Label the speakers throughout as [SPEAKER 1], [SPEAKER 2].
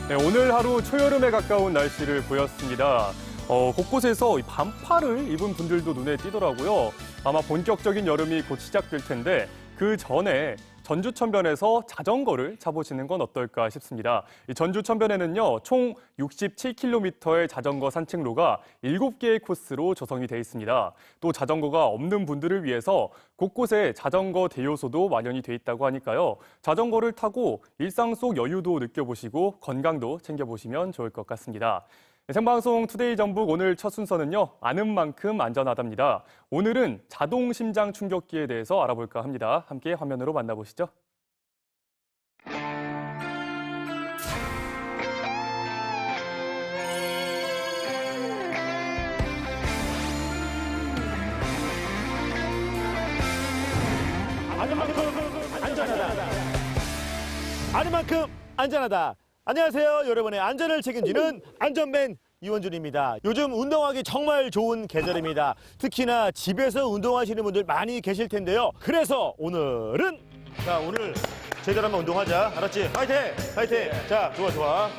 [SPEAKER 1] 네, 오늘 하루 초여름에 가까운 날씨를 보였습니다. 곳곳에서 반팔을 입은 분들도 눈에 띄더라고요. 아마 본격적인 여름이 곧 시작될 텐데 그 전에 전주천변에서 자전거를 타보시는 건 어떨까 싶습니다. 이 전주천변에는요, 총 67km의 자전거 산책로가 7개의 코스로 조성이 돼 있습니다. 또 자전거가 없는 분들을 위해서 곳곳에 자전거 대요소도 마련이 돼 있다고 하니까요. 자전거를 타고 일상 속 여유도 느껴보시고 건강도 챙겨보시면 좋을 것 같습니다. 생방송 투데이 전북 오늘 첫 순서는요, 아는 만큼 안전하답니다. 오늘은 자동 심장 충격기에 대해서 알아볼까 합니다. 함께 화면으로 만나보시죠.
[SPEAKER 2] 아는 만큼 안전하다. 아는 만큼 안전하다. 안녕하세요. 여러분의 안전을 책임지는 안전맨 이원준입니다. 요즘 운동하기 정말 좋은 계절입니다. 특히나 집에서 운동하시는 분들 많이 계실 텐데요. 그래서 오늘은 오늘 제대로 한번 운동하자. 알았지? 파이팅! 파이팅! 자, 좋아.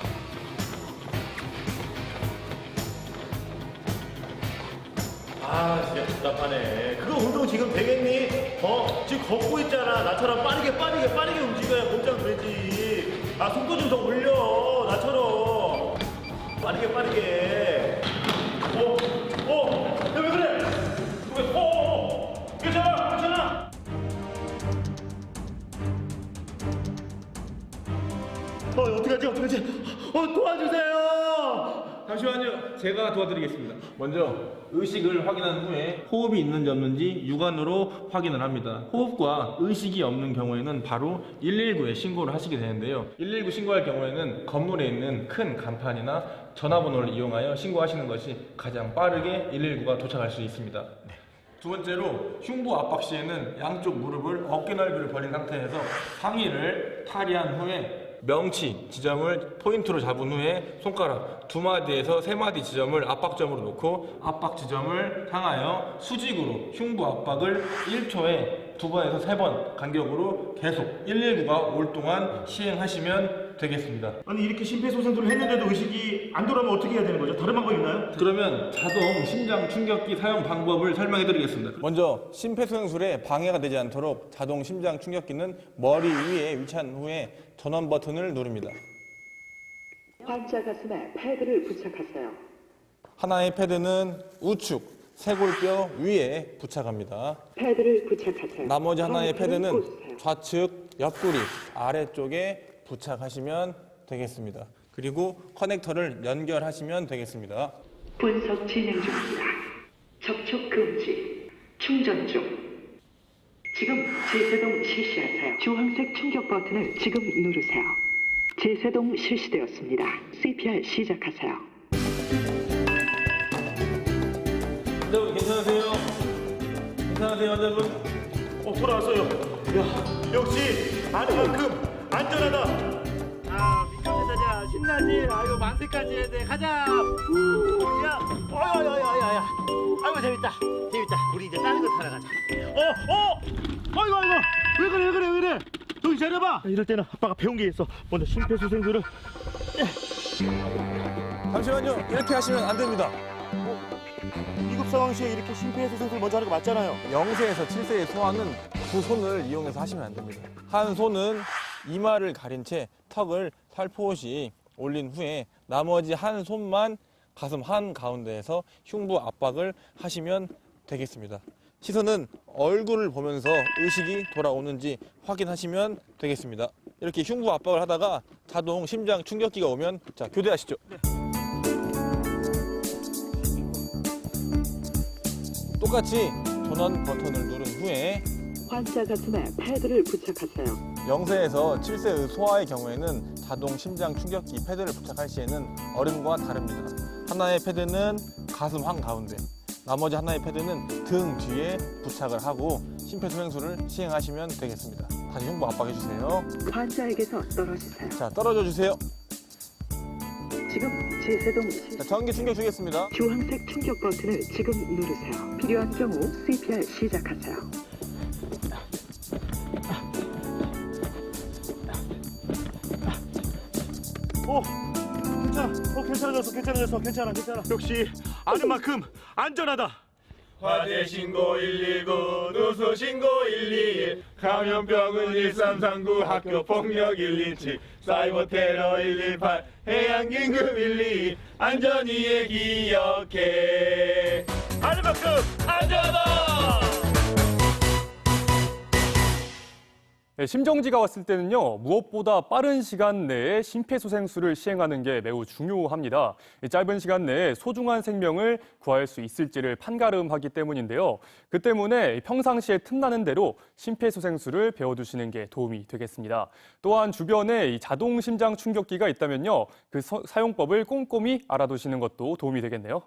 [SPEAKER 2] 진짜 답답하네. 그거 운동 지금 되겠니? 지금 걷고 있잖아. 나처럼 빠르게 움직여야 몸짱 되지. 속도 좀 더 올려. 나처럼. 빠르게. 야, 왜 그래? 괜찮아. 어떡하지? 도와주세요!
[SPEAKER 3] 잠시만요. 제가 도와드리겠습니다. 먼저 의식을 확인한 후에 호흡이 있는지 없는지 육안으로 확인을 합니다. 호흡과 의식이 없는 경우에는 바로 119에 신고를 하시게 되는데요. 119 신고할 경우에는 건물에 있는 큰 간판이나 전화번호를 이용하여 신고하시는 것이 가장 빠르게 119가 도착할 수 있습니다. 두 번째로 흉부 압박 시에는 양쪽 무릎을 어깨 넓이를 벌린 상태에서 상의를 탈의한 후에 명치 지점을 포인트로 잡은 후에 손가락 2마디에서 3마디 지점을 압박점으로 놓고 압박 지점을 향하여 수직으로 흉부 압박을 1초에 2번에서 3번 간격으로 계속 119가 올 동안 시행하시면 되겠습니다.
[SPEAKER 2] 아니 이렇게 심폐소생술을 했는데도 의식이 안 돌아오면 어떻게 해야 되는 거죠? 다른 방법 있나요?
[SPEAKER 3] 그러면 자동 심장 충격기 사용 방법을 설명해 드리겠습니다.
[SPEAKER 4] 먼저 심폐소생술에 방해가 되지 않도록 자동 심장 충격기는 머리 위에 위치한 후에 전원 버튼을 누릅니다.
[SPEAKER 5] 환자 가슴에 패드를 부착하세요.
[SPEAKER 4] 하나의 패드는 우측 쇄골뼈 위에 부착합니다.
[SPEAKER 5] 패드를 부착하세요.
[SPEAKER 4] 나머지 하나의 패드는
[SPEAKER 5] 꽂으세요.
[SPEAKER 4] 좌측 옆구리 아래쪽에 부착하시면 되겠습니다. 그리고 커넥터를 연결하시면 되겠습니다.
[SPEAKER 5] 분석 진행 중입니다. 접촉 금지. 충전 중. 지금 제세동 실시하세요. 주황색 충격 버튼을 지금 누르세요. 제세동 실시되었습니다. CPR 시작하세요.
[SPEAKER 3] 환자분 괜찮으세요? 환자분?
[SPEAKER 2] 돌아왔어요. 야, 역시 아는 만큼 안전하다.
[SPEAKER 6] 미끄러지자 신나지. 아이고 만세까지 해야 돼. 가자. 야, 야야야야야. 아이고 재밌다. 우리 이제 다른 거 타러 가자.
[SPEAKER 2] 아이고. 왜 그래? 정신 차려봐. 이럴 때는 아빠가 배운 게 있어. 먼저 심폐소생술을.
[SPEAKER 4] 잠시만요. 이렇게 하시면 안 됩니다.
[SPEAKER 2] 위급 상황 시에 이렇게 심폐소생술 먼저 하는 거 맞잖아요.
[SPEAKER 4] 0세에서 7세의 소아는 두 손을 이용해서 하시면 안 됩니다. 한 손은 이마를 가린 채 턱을 살포시 올린 후에 나머지 한 손만 가슴 한가운데에서 흉부 압박을 하시면 되겠습니다. 시선은 얼굴을 보면서 의식이 돌아오는지 확인하시면 되겠습니다. 이렇게 흉부 압박을 하다가 자동 심장 충격기가 오면 자, 교대하시죠. 똑같이 전원 버튼을 누른 후에
[SPEAKER 5] 환자 가슴에 패드를 부착하세요.
[SPEAKER 4] 0세에서 7세의 소아의 경우에는 자동 심장 충격기 패드를 부착할 시에는 어른과 다릅니다. 하나의 패드는 가슴 한가운데, 나머지 하나의 패드는 등 뒤에 부착을 하고 심폐소생술을 시행하시면 되겠습니다. 다시 흉부 압박해주세요.
[SPEAKER 5] 환자에게서 떨어지세요.
[SPEAKER 4] 자, 떨어져 주세요.
[SPEAKER 5] 지금 제세동 실시.
[SPEAKER 4] 자, 전기 충격 주겠습니다.
[SPEAKER 5] 주황색 충격 버튼을 지금 누르세요. 필요한 경우 CPR 시작하세요.
[SPEAKER 2] 오, 괜찮아. 역시 아는 만큼 안전하다.
[SPEAKER 3] 화재 신고 119, 누수 신고 121, 감염병은 1339, 학교 폭력 117, 사이버 테러 118, 해양 긴급 122, 안전위에 기억해.
[SPEAKER 2] 아는 만큼 안전하다.
[SPEAKER 1] 네, 심정지가 왔을 때는요, 무엇보다 빠른 시간 내에 심폐소생술을 시행하는 게 매우 중요합니다. 이 짧은 시간 내에 소중한 생명을 구할 수 있을지를 판가름하기 때문인데요. 그 때문에 평상시에 틈나는 대로 심폐소생술을 배워두시는 게 도움이 되겠습니다. 또한 주변에 이 자동 심장 충격기가 있다면요, 그 사용법을 꼼꼼히 알아두시는 것도 도움이 되겠네요.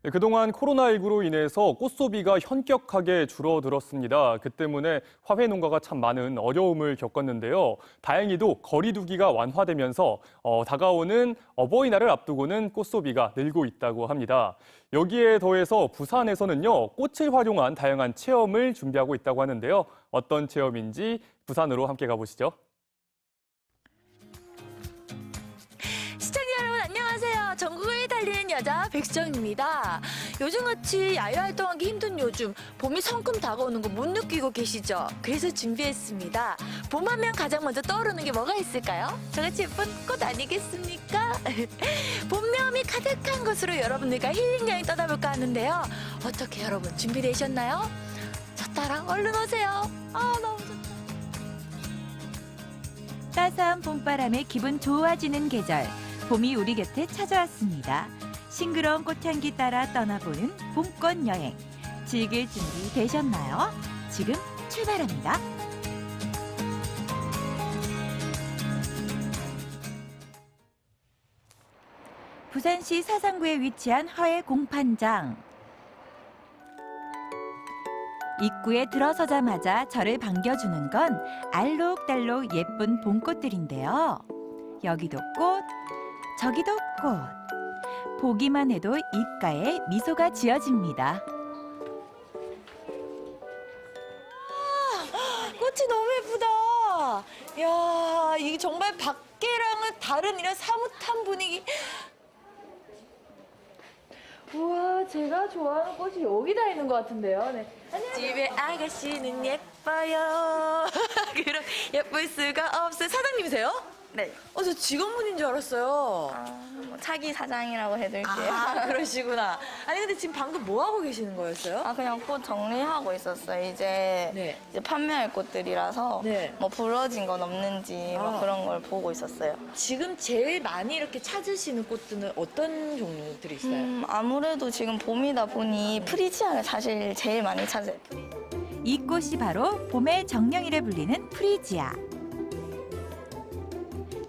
[SPEAKER 1] 네, 그동안 코로나19로 인해서 꽃소비가 현격하게 줄어들었습니다. 그 때문에 화훼 농가가 참 많은 어려움을 겪었는데요. 다행히도 거리두기가 완화되면서 다가오는 어버이날을 앞두고는 꽃소비가 늘고 있다고 합니다. 여기에 더해서 부산에서는요, 꽃을 활용한 다양한 체험을 준비하고 있다고 하는데요. 어떤 체험인지 부산으로 함께 가보시죠.
[SPEAKER 7] 안녕하세요. 전국을 달리는 여자 백수정입니다. 요즘같이 야외활동하기 힘든 요즘 봄이 성큼 다가오는 거 못 느끼고 계시죠? 그래서 준비했습니다. 봄하면 가장 먼저 떠오르는 게 뭐가 있을까요? 저같이 예쁜 꽃 아니겠습니까? 봄내음이 가득한 곳으로 여러분들과 힐링 여행 떠나볼까 하는데요. 어떻게 여러분 준비되셨나요? 저 따라 얼른 오세요. 너무 좋다.
[SPEAKER 8] 따스한 봄바람에 기분 좋아지는 계절. 봄이 우리 곁에 찾아왔습니다. 싱그러운 꽃향기 따라 떠나보는 봄꽃 여행. 즐길 준비 되셨나요? 지금 출발합니다. 부산시 사상구에 위치한 화훼 공판장. 입구에 들어서자마자 저를 반겨주는 건 알록달록 예쁜 봄꽃들인데요. 여기도 꽃, 저기도 꽃. 보기만 해도 입가에 미소가 지어집니다.
[SPEAKER 7] 꽃이 너무 예쁘다. 이야, 이게 정말 밖이랑은 다른 이런 사뭇한 분위기. 우와, 제가 좋아하는 꽃이 여기다 있는 것 같은데요. 네. 집에 아가씨는 예뻐요. 그럼 예쁠 수가 없어요. 사장님이세요?
[SPEAKER 9] 네.
[SPEAKER 7] 저 직원분인 줄 알았어요.
[SPEAKER 9] 뭐 차기 사장이라고 해드릴게요.
[SPEAKER 7] 그러시구나. 아니, 근데 지금 방금 뭐 하고 계시는 거였어요?
[SPEAKER 9] 그냥 꽃 정리하고 있었어요. 이제 판매할 꽃들이라서
[SPEAKER 7] 네.
[SPEAKER 9] 뭐 부러진 건 없는지 뭐 그런 걸 보고 있었어요.
[SPEAKER 7] 지금 제일 많이 이렇게 찾으시는 꽃들은 어떤 종류들이 있어요?
[SPEAKER 9] 아무래도 지금 봄이다 보니 프리지아를 사실 제일 많이 찾아요.
[SPEAKER 8] 이 꽃이 바로 봄의 정령이라 불리는 프리지아.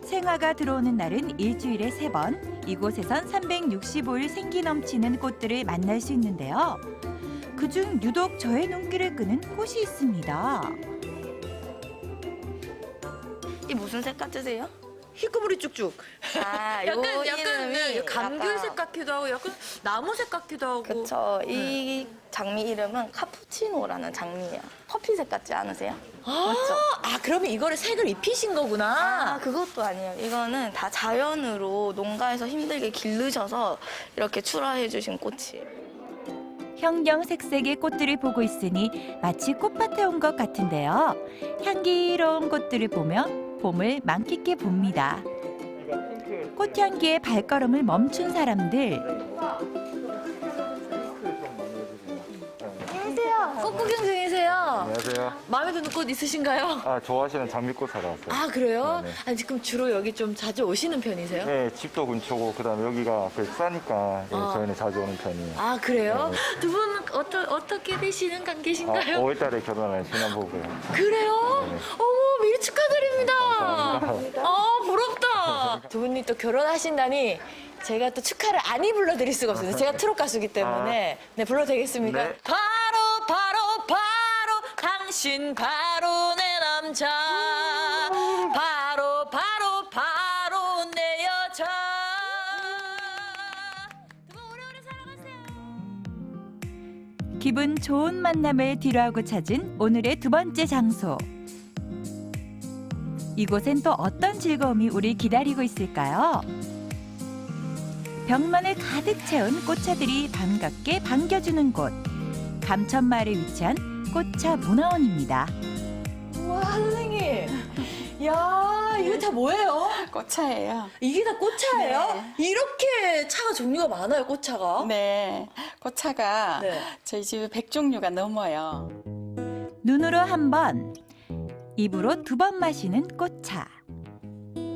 [SPEAKER 8] 생화가 들어오는 날은 일주일에 3번, 이곳에선 365일 생기 넘치는 꽃들을 만날 수 있는데요. 그중 유독 저의 눈길을 끄는 꽃이 있습니다.
[SPEAKER 9] 이 무슨 색 같으세요?
[SPEAKER 7] 희끄무리 쭉쭉.
[SPEAKER 9] 요
[SPEAKER 7] 약간
[SPEAKER 9] 이름이
[SPEAKER 7] 감귤색 같기도 하고 약간 나무색 같기도 하고.
[SPEAKER 9] 그쵸. 이 장미 이름은 카푸치노라는 장미예요. 커피색 같지 않으세요? 맞죠?
[SPEAKER 7] 그러면 이거를 색을 입히신 거구나.
[SPEAKER 9] 그것도 아니에요. 이거는 다 자연으로 농가에서 힘들게 기르셔서 이렇게 출하해 주신 꽃이에요.
[SPEAKER 8] 형형색색의 꽃들을 보고 있으니 마치 꽃밭에 온 것 같은데요. 향기로운 꽃들을 보며 봄을 만끽해 봅니다. 꽃향기에 발걸음을 멈춘 사람들.
[SPEAKER 7] 안녕하세요. 꽃 구경 중이세요.
[SPEAKER 10] 안녕하세요.
[SPEAKER 7] 마음에 드는 꽃 있으신가요?
[SPEAKER 10] 좋아하시는 장미꽃 사러 왔어요.
[SPEAKER 7] 그래요?
[SPEAKER 10] 네네.
[SPEAKER 7] 아니, 지금 주로 여기 좀 자주 오시는 편이세요?
[SPEAKER 10] 네, 집도 근처고 그다음에 여기가 싸니까 저희는 자주 오는 편이에요.
[SPEAKER 7] 그래요?
[SPEAKER 10] 네.
[SPEAKER 7] 두 분은 어떻게 되시는 관계신가요?
[SPEAKER 10] 5월달에 결혼할 신혼부부예요.
[SPEAKER 7] 그래요?
[SPEAKER 10] 네네.
[SPEAKER 7] 어머, 미리 축하드립니다.
[SPEAKER 10] 감사합니다.
[SPEAKER 7] 부럽다. 두 분이 또 결혼하신다니 제가 또 축하를 아니 불러드릴 수가 없어요. 제가 트롯 가수기 때문에. 네, 불러도 되겠습니까?
[SPEAKER 10] 네.
[SPEAKER 7] 바로 당신 바로 내 남자. 바로
[SPEAKER 8] 기분 좋은 만남을 뒤로하고 찾은 오늘의 두 번째 장소. 이곳엔 또 어떤 즐거움이 우리 기다리고 있을까요? 벽면을 가득 채운 꽃차들이 반갑게 반겨주는 곳. 감천마을에 위치한 꽃차 문화원입니다.
[SPEAKER 7] 와, 선생님. 야, 이거 다 뭐예요?
[SPEAKER 11] 꽃차예요.
[SPEAKER 7] 이게 다 꽃차예요?
[SPEAKER 11] 네.
[SPEAKER 7] 이렇게 차가 종류가 많아요, 꽃차가?
[SPEAKER 11] 네, 꽃차가
[SPEAKER 7] 네.
[SPEAKER 11] 저희 집에 100종류가 넘어요.
[SPEAKER 8] 눈으로 한 번, 입으로 두 번 마시는 꽃차.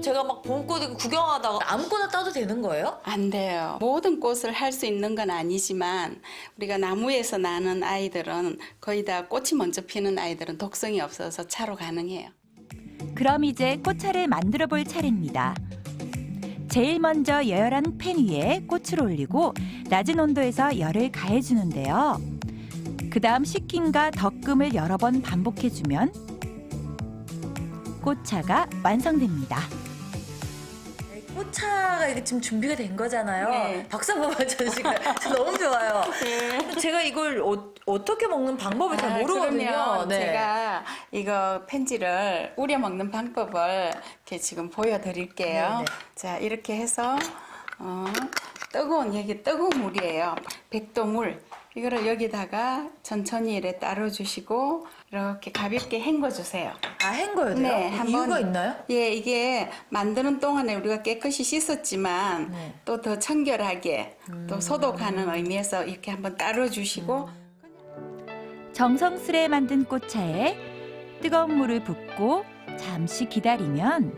[SPEAKER 7] 제가 막 봄꽃 구경하다가 아무거나 따도 되는 거예요?
[SPEAKER 11] 안 돼요. 모든 꽃을 할 수 있는 건 아니지만 우리가 나무에서 나는 아이들은 거의 다 꽃이 먼저 피는 아이들은 독성이 없어서 차로 가능해요.
[SPEAKER 8] 그럼 이제 꽃차를 만들어 볼 차례입니다. 제일 먼저 예열한 팬 위에 꽃을 올리고 낮은 온도에서 열을 가해주는데요. 그 다음 식힘과 덕금을 여러 번 반복해주면 꽃차가 완성됩니다.
[SPEAKER 7] 꽃차가 이게 지금 준비가 된 거잖아요.
[SPEAKER 11] 네.
[SPEAKER 7] 박수 한번 맞춰주실까요? 너무 좋아요.
[SPEAKER 11] 네.
[SPEAKER 7] 제가 이걸 어떻게 먹는 방법을 잘 모르거든요.
[SPEAKER 11] 그럼요.
[SPEAKER 7] 네.
[SPEAKER 11] 제가 이거 펜지를 우려 먹는 방법을 이렇게 지금 보여드릴게요.
[SPEAKER 7] 네네.
[SPEAKER 11] 자, 이렇게 해서 뜨거운 여기 뜨거운 물이에요. 백도물. 이거를 여기다가 천천히 이렇게 따라주시고 이렇게 가볍게 헹궈주세요.
[SPEAKER 7] 아, 헹궈야 돼요?
[SPEAKER 11] 네,
[SPEAKER 7] 이유가 있나요?
[SPEAKER 11] 예, 이게 만드는 동안에 우리가 깨끗이 씻었지만
[SPEAKER 7] 네.
[SPEAKER 11] 또 더 청결하게 또 소독하는 의미에서 이렇게 한번 따라주시고
[SPEAKER 8] 정성스레 만든 꽃차에 뜨거운 물을 붓고 잠시 기다리면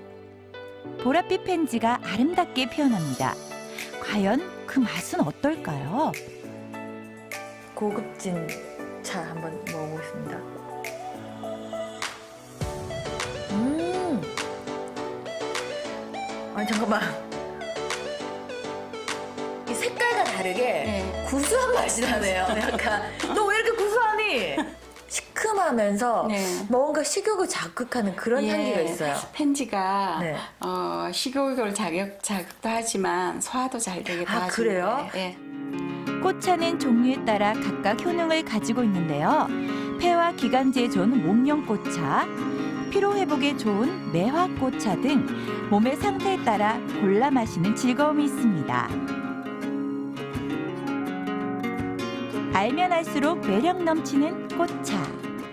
[SPEAKER 8] 보랏빛 펜지가 아름답게 피어납니다. 과연 그 맛은 어떨까요?
[SPEAKER 7] 고급진 차 한번 먹어보겠습니다. 아니, 잠깐만. 이 색깔과 다르게
[SPEAKER 11] 네.
[SPEAKER 7] 구수한 맛이 나네요. 약간 너 왜 이렇게 구수하니? 시큼하면서
[SPEAKER 11] 네.
[SPEAKER 7] 뭔가 식욕을 자극하는 그런
[SPEAKER 11] 예,
[SPEAKER 7] 향기가 있어요.
[SPEAKER 11] 펜지가
[SPEAKER 7] 네.
[SPEAKER 11] 식욕을 자극도 하지만 소화도 잘 되기도
[SPEAKER 7] 아,
[SPEAKER 11] 하죠.
[SPEAKER 7] 그래요?
[SPEAKER 11] 예.
[SPEAKER 8] 꽃차는 종류에 따라 각각 효능을 가지고 있는데요. 폐와 기관지에 좋은 목련꽃차, 피로 회복에 좋은 매화꽃차 등 몸의 상태에 따라 골라 마시는 즐거움이 있습니다. 알면 알수록 매력 넘치는 꽃차.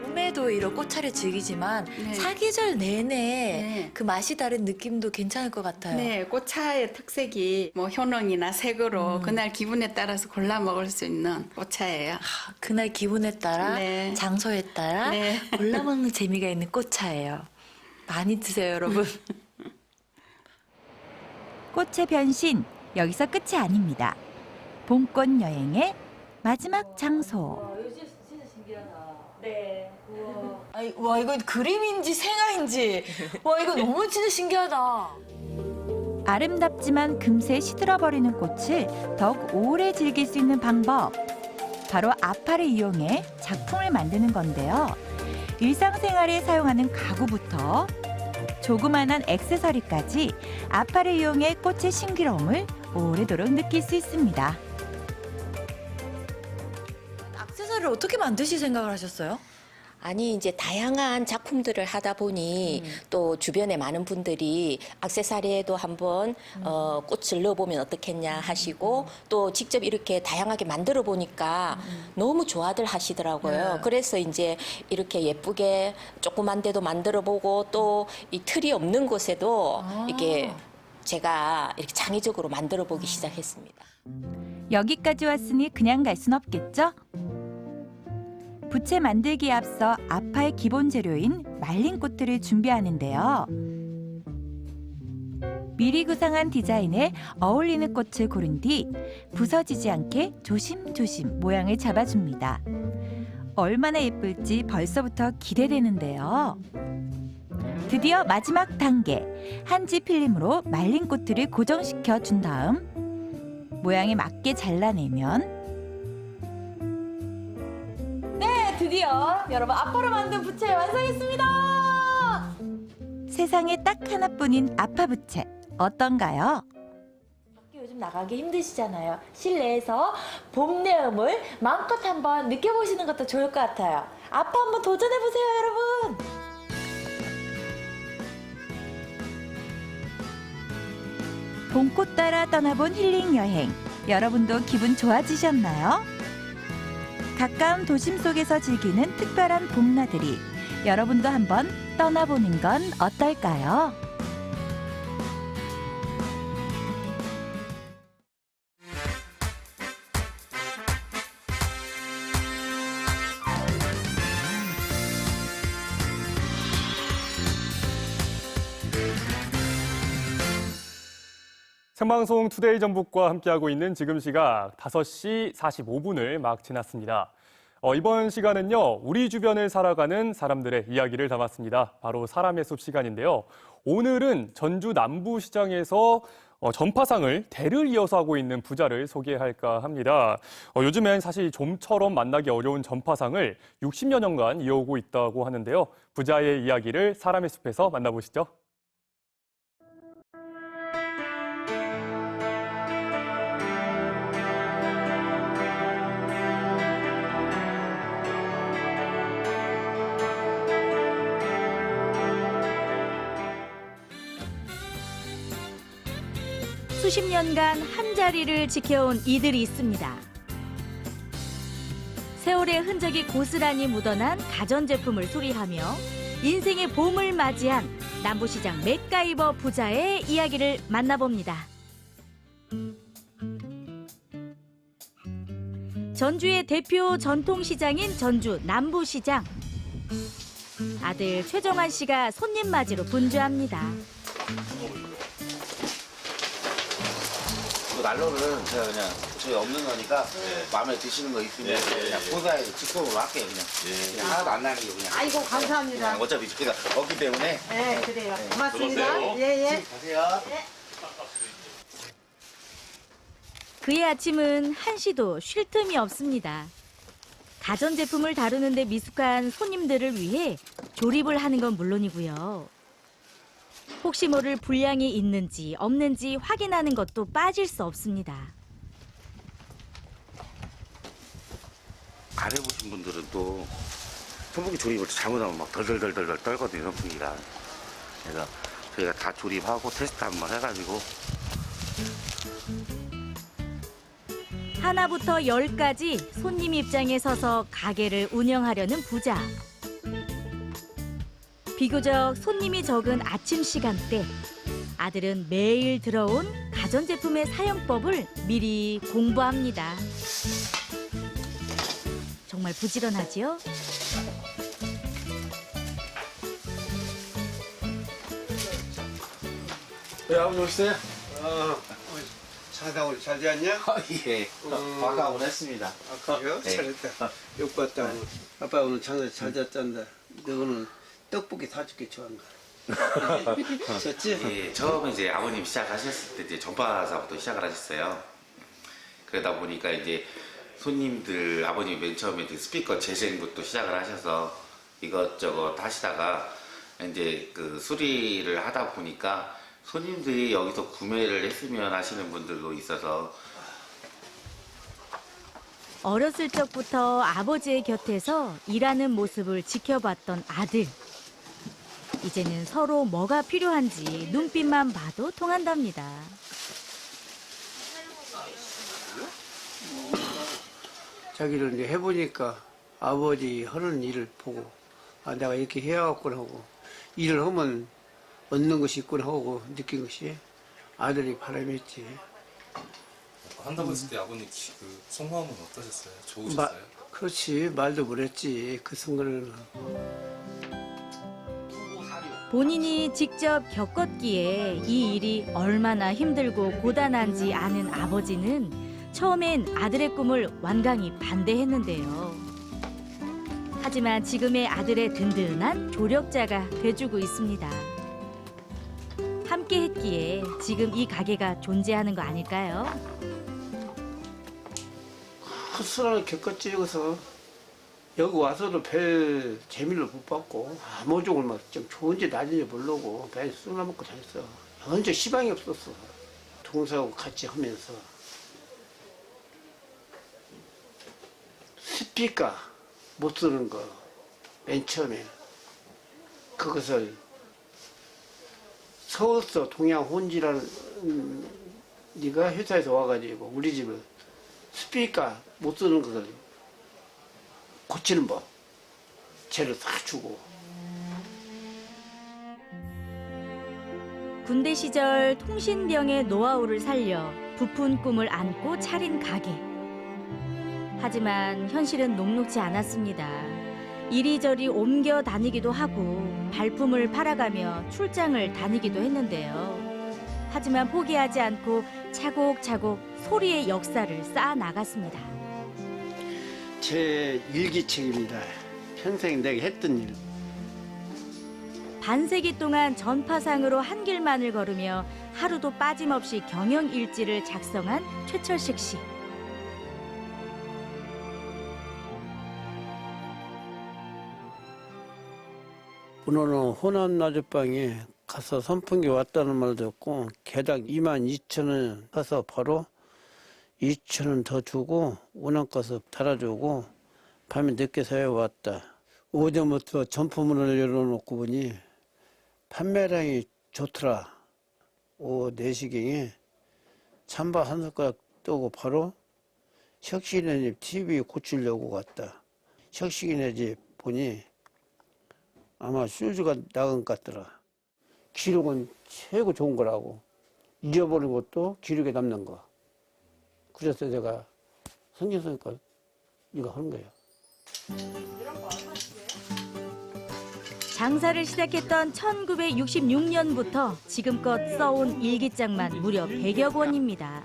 [SPEAKER 7] 봄에도 이런 꽃차를 즐기지만
[SPEAKER 11] 네.
[SPEAKER 7] 사계절 내내
[SPEAKER 11] 네.
[SPEAKER 7] 그 맛이 다른 느낌도 괜찮을 것 같아요.
[SPEAKER 11] 네, 꽃차의 특색이 뭐 효능이나 색으로 그날 기분에 따라서 골라 먹을 수 있는 꽃차예요.
[SPEAKER 7] 아, 그날 기분에 따라
[SPEAKER 11] 네.
[SPEAKER 7] 장소에 따라
[SPEAKER 11] 네.
[SPEAKER 7] 골라 먹는 재미가 있는 꽃차예요. 많이 드세요, 여러분.
[SPEAKER 8] 꽃의 변신, 여기서 끝이 아닙니다. 봄꽃 여행의 마지막 장소.
[SPEAKER 7] 진짜 신기하다. 네. 아니, 와, 이건 그림인지 생화인지. 와, 이거 너무 진짜 신기하다.
[SPEAKER 8] 아름답지만 금세 시들어버리는 꽃을 더욱 오래 즐길 수 있는 방법. 바로 아파를 이용해 작품을 만드는 건데요. 일상생활에 사용하는 가구부터 조그만한 액세서리까지 아파를 이용해 꽃의 신기로움을 오래도록 느낄 수 있습니다.
[SPEAKER 7] 액세서리를 어떻게 만드실 생각을 하셨어요?
[SPEAKER 12] 아니 이제 다양한 작품들을 하다 보니 또 주변에 많은 분들이 액세서리에도 한번 꽃을 넣어보면 어떻겠냐 하시고 또 직접 이렇게 다양하게 만들어 보니까 너무 좋아들 하시더라고요.
[SPEAKER 7] 네.
[SPEAKER 12] 그래서 이제 이렇게 예쁘게 조그만 데도 만들어 보고 또 이 틀이 없는 곳에도 이렇게 제가 이렇게 창의적으로 만들어 보기 시작했습니다.
[SPEAKER 8] 여기까지 왔으니 그냥 갈 순 없겠죠? 부채 만들기에 앞서 아파의 기본 재료인 말린 꽃들을 준비하는데요. 미리 구상한 디자인에 어울리는 꽃을 고른 뒤 부서지지 않게 조심조심 모양을 잡아줍니다. 얼마나 예쁠지 벌써부터 기대되는데요. 드디어 마지막 단계, 한지 필름으로 말린 꽃들을 고정시켜 준 다음 모양에 맞게 잘라내면
[SPEAKER 7] 드디어 여러분 아파로 만든 부채 완성했습니다.
[SPEAKER 8] 세상에 딱 하나뿐인 아파 부채 어떤가요?
[SPEAKER 7] 요즘 나가기 힘드시잖아요. 실내에서 봄 내음을 마음껏 한번 느껴보시는 것도 좋을 것 같아요. 아빠 한번 도전해보세요, 여러분.
[SPEAKER 8] 봄꽃 따라 떠나본 힐링 여행. 여러분도 기분 좋아지셨나요? 가까운 도심 속에서 즐기는 특별한 봄나들이. 여러분도 한번 떠나보는 건 어떨까요?
[SPEAKER 1] 생방송 투데이 전북과 함께하고 있는 지금 시각 5시 45분을 막 지났습니다. 이번 시간은요, 우리 주변을 살아가는 사람들의 이야기를 담았습니다. 바로 사람의 숲 시간인데요. 오늘은 전주 남부시장에서 전파상을 대를 이어서 하고 있는 부자를 소개할까 합니다. 요즘엔 사실 좀처럼 만나기 어려운 전파상을 60여 년간 이어오고 있다고 하는데요. 부자의 이야기를 사람의 숲에서 만나보시죠.
[SPEAKER 8] 수십 년간 한자리를 지켜온 이들이 있습니다. 세월의 흔적이 고스란히 묻어난 가전제품을 수리하며 인생의 봄을 맞이한 남부시장 맥가이버 부자의 이야기를 만나봅니다. 전주의 대표 전통시장인 전주 남부시장. 아들 최정환 씨가 손님 맞이로 분주합니다.
[SPEAKER 13] 난로는 제가 그냥 저희 없는 거니까 마음에 드시는 거 있으면 그냥 본사에 직송으로 할게요. 그냥 하나도 안 나는 게 그냥.
[SPEAKER 6] 아이고 감사합니다.
[SPEAKER 13] 그냥 어차피 저희가 없기 때문에.
[SPEAKER 6] 네 그래요. 고맙습니다. 예예.
[SPEAKER 13] 가세요.
[SPEAKER 8] 그의 아침은 한시도 쉴 틈이 없습니다. 가전제품을 다루는데 미숙한 손님들을 위해 조립을 하는 건 물론이고요. 혹시 모를 불량이 있는지 없는지 확인하는 것도 빠질 수 없습니다.
[SPEAKER 13] 안 해보신 분들은 또 선풍기 조립을 잘못하면 막 덜덜덜덜 떨거든요, 선풍기가. 그래서 저희가 다 조립하고 테스트 한번 해가지고.
[SPEAKER 8] 하나부터 10까지 손님 입장에 서서 가게를 운영하려는 부자. 비교적 손님이 적은 아침 시간대, 아들은 매일 들어온 가전제품의 사용법을 미리 공부합니다. 정말 부지런하지요?
[SPEAKER 13] 네, 아버지 오셨어요?
[SPEAKER 14] 자다 오늘 잘 잤냐?
[SPEAKER 13] 예. 과감을 했습니다.
[SPEAKER 14] 그래요?
[SPEAKER 13] 네.
[SPEAKER 14] 잘했다. 욕 봤다. 아빠 오늘 장사 잘 잤단다. 너 오늘 떡볶이 사줄게 좋아한다. 좋지?
[SPEAKER 13] 예, 처음에 이제 아버님 시작하셨을 때 이제 전파사부터 시작을 하셨어요. 그러다 보니까 이제 손님들 아버님 맨 처음에 이제 스피커 재생부터 시작을 하셔서 이것저것 하시다가 이제 그 수리를 하다 보니까 손님들이 여기서 구매를 했으면 하시는 분들도 있어서
[SPEAKER 8] 어렸을 적부터 아버지의 곁에서 일하는 모습을 지켜봤던 아들. 이제는 서로 뭐가 필요한지 눈빛만 봐도 통한답니다.
[SPEAKER 14] 자기를 이제 해보니까 아버지 하는 일을 보고 아 내가 이렇게 해야겠구나 하고 일을 하면 얻는 것이 있구나 하고 느낀 것이 아들이 바람했지.
[SPEAKER 15] 한다고 했을 때 아버님 그 속마음은 어떠셨어요? 좋으셨어요?
[SPEAKER 14] 그렇지 말도 못했지 그 순간에는.
[SPEAKER 8] 본인이 직접 겪었기에 이 일이 얼마나 힘들고 고단한지 아는 아버지는 처음엔 아들의 꿈을 완강히 반대했는데요. 하지만 지금의 아들의 든든한 조력자가 돼주고 있습니다. 함께 했기에 지금 이 가게가 존재하는 거 아닐까요?
[SPEAKER 14] 그 수란을 겪었지 여기서. 여기 와서도 별 재미를 못 봤고 아무 종을 막 좀 좋은지 낮은지 모르고 별 술 먹고 다녔어. 언제 시방이 없었어. 동서하고 같이 하면서 스피커 못 쓰는 거 맨 처음에 그것을 서울서 동양혼지라는 네가 회사에서 와가지고 우리 집을 스피커 못 쓰는 것을 고치는 법 재를 싹 주고.
[SPEAKER 16] 군대 시절 통신병의 노하우를 살려 부푼 꿈을 안고 차린 가게. 하지만 현실은 녹록지 않았습니다. 이리저리 옮겨 다니기도 하고 발품을 팔아가며 출장을 다니기도 했는데요. 하지만 포기하지 않고 차곡차곡 소리의 역사를 쌓아 나갔습니다.
[SPEAKER 14] 제 일기책입니다. 평생 내가 했던 일.
[SPEAKER 16] 반세기 동안 전파상으로 한 길만을 걸으며 하루도 빠짐없이 경영 일지를 작성한 최철식 씨.
[SPEAKER 14] 오늘은 호남 낮은방에 가서 선풍기 왔다는 말 듣고 개당 22,000원 가서 바로 2,000원 더 주고 운항 가서 달아주고 밤에 늦게 사회 왔다. 오전부터 점포문을 열어놓고 보니 판매량이 좋더라. 오후 4시경에 찬밥 한 숟가락 뜨고 바로 혁신의 집 TV 고치려고 갔다. 혁신의 집 보니 아마 슈즈가 나간 것 같더라. 기록은 최고 좋은 거라고. 잊어버린 것도 기록에 남는 거. 그래서 내가 성경 쓰니까 이거 하는 거예요.
[SPEAKER 16] 장사를 시작했던 1966년부터 지금껏 써온 일기장만 무려 100여 권입니다.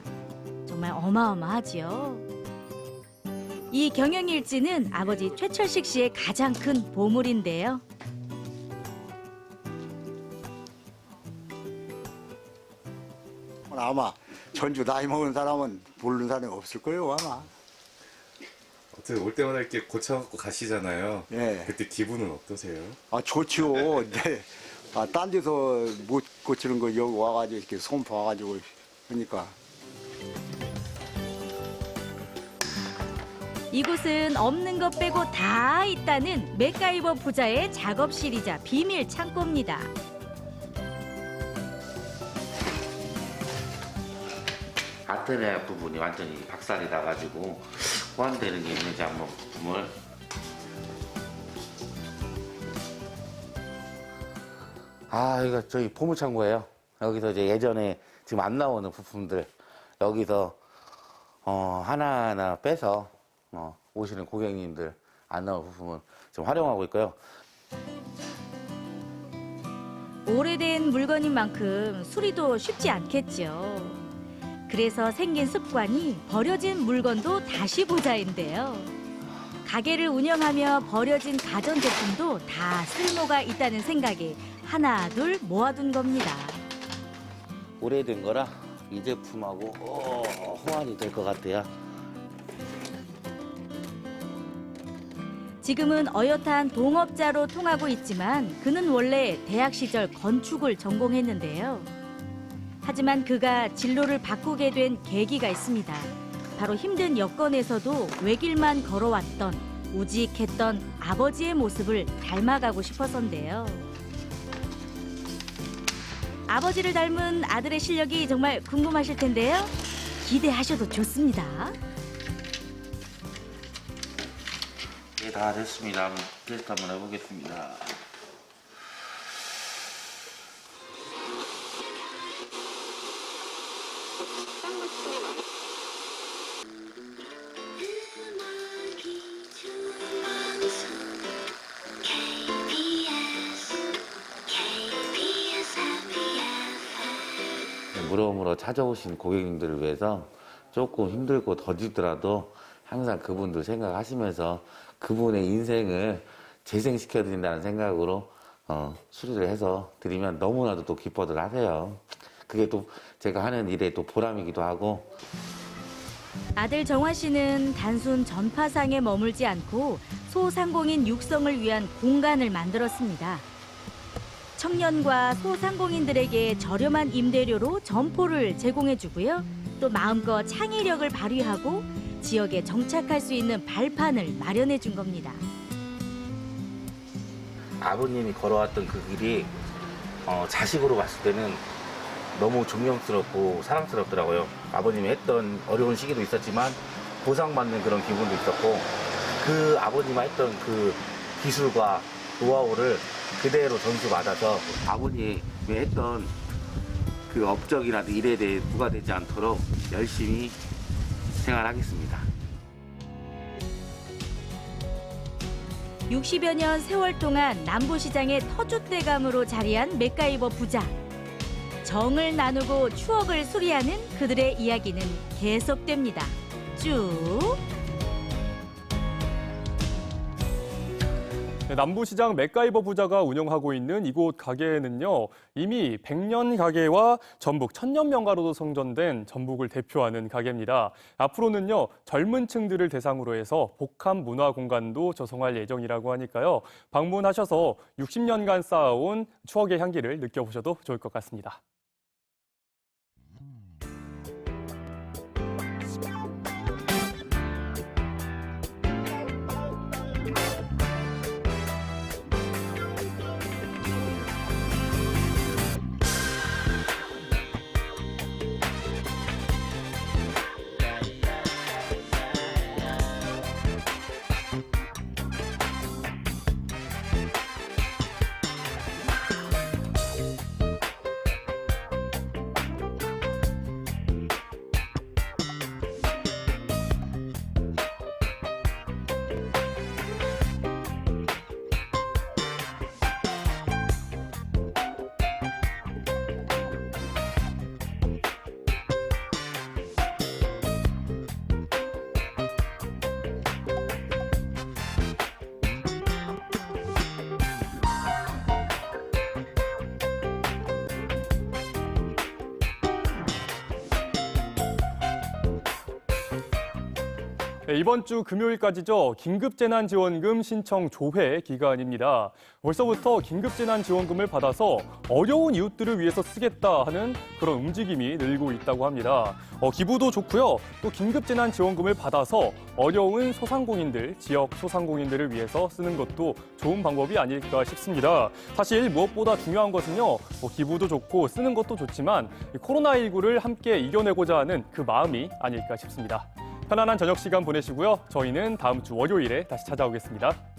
[SPEAKER 16] 정말 어마어마하지요. 이 경영일지는 아버지 최철식 씨의 가장 큰 보물인데요.
[SPEAKER 17] 아마 전주 나이 먹은 사람은 모르는 사람이 없을 거예요, 아마.
[SPEAKER 15] 어떻게 올 때마다 이렇게 고쳐갖고 가시잖아요.
[SPEAKER 17] 예.
[SPEAKER 15] 그때 기분은 어떠세요?
[SPEAKER 17] 아, 좋지요. 네. 아, 딴 데서 못 고치는 거 여기 와가지고 이렇게 손파 와가지고 하니까.
[SPEAKER 16] 이곳은 없는 것 빼고 다 있다는 맥가이버 부자의 작업실이자 비밀 창고입니다.
[SPEAKER 13] 아트리아 부분이 완전히 박살이 나가지고 호환되는 게 있는지 한번 부품을 이거 저희 보물창고예요. 여기서 이제 예전에 지금 안 나오는 부품들 여기서 하나하나 빼서 오시는 고객님들 안 나오는 부품은 좀 활용하고 있고요.
[SPEAKER 16] 오래된 물건인 만큼 수리도 쉽지 않겠죠. 그래서 생긴 습관이 버려진 물건도 다시 보자인데요. 가게를 운영하며 버려진 가전제품도 다 쓸모가 있다는 생각에 하나둘 모아둔 겁니다.
[SPEAKER 13] 오래된 거라 이 제품하고 호환이 될 것 같아요.
[SPEAKER 16] 지금은 어엿한 동업자로 통하고 있지만 그는 원래 대학 시절 건축을 전공했는데요. 하지만 그가 진로를 바꾸게 된 계기가 있습니다. 바로 힘든 여건에서도 외길만 걸어왔던 우직했던 아버지의 모습을 닮아가고 싶어서인데요. 아버지를 닮은 아들의 실력이 정말 궁금하실 텐데요. 기대하셔도 좋습니다.
[SPEAKER 13] 네, 다 됐습니다. 한번 테스트 한번 해보겠습니다. 물어물어 찾아오신 고객님들을 위해서 조금 힘들고 더디더라도 항상 그분들 생각하시면서 그분의 인생을 재생시켜 드린다는 생각으로 수리를 해서 드리면 너무나도 또 기뻐들 하세요. 그게 또 제가 하는 일의 또 보람이기도 하고.
[SPEAKER 16] 아들 정화 씨는 단순 전파상에 머물지 않고 소상공인 육성을 위한 공간을 만들었습니다. 청년과 소상공인들에게 저렴한 임대료로 점포를 제공해주고요. 또 마음껏 창의력을 발휘하고 지역에 정착할 수 있는 발판을 마련해준 겁니다.
[SPEAKER 18] 아버님이 걸어왔던 그 길이 자식으로 봤을 때는 너무 존경스럽고 사랑스럽더라고요. 아버님이 했던 어려운 시기도 있었지만 보상받는 그런 기분도 있었고 그 아버님이 했던 그 기술과 노하우를 그대로 전수받아서 아버님이 했던 그 업적이나 일에 대해 부과되지 않도록 열심히 생활하겠습니다.
[SPEAKER 16] 60여 년 세월 동안 남부시장의 터줏대감으로 자리한 맥가이버 부자. 정을 나누고 추억을 수리하는 그들의 이야기는 계속됩니다. 쭉.
[SPEAKER 1] 남부시장 맥가이버 부자가 운영하고 있는 이곳 가게에는요, 이미 100년 가게와 전북 천년명가로도 선정된 전북을 대표하는 가게입니다. 앞으로는요, 젊은 층들을 대상으로 해서 복합 문화 공간도 조성할 예정이라고 하니까요, 방문하셔서 60년간 쌓아온 추억의 향기를 느껴보셔도 좋을 것 같습니다. 네, 이번 주 금요일까지죠. 긴급재난지원금 신청 조회 기간입니다. 벌써부터 긴급재난지원금을 받아서 어려운 이웃들을 위해서 쓰겠다 하는 그런 움직임이 늘고 있다고 합니다. 기부도 좋고요. 또 긴급재난지원금을 받아서 어려운 소상공인들, 지역 소상공인들을 위해서 쓰는 것도 좋은 방법이 아닐까 싶습니다. 사실 무엇보다 중요한 것은요. 기부도 좋고 쓰는 것도 좋지만 코로나19를 함께 이겨내고자 하는 그 마음이 아닐까 싶습니다. 편안한 저녁 시간 보내시고요. 저희는 다음 주 월요일에 다시 찾아오겠습니다.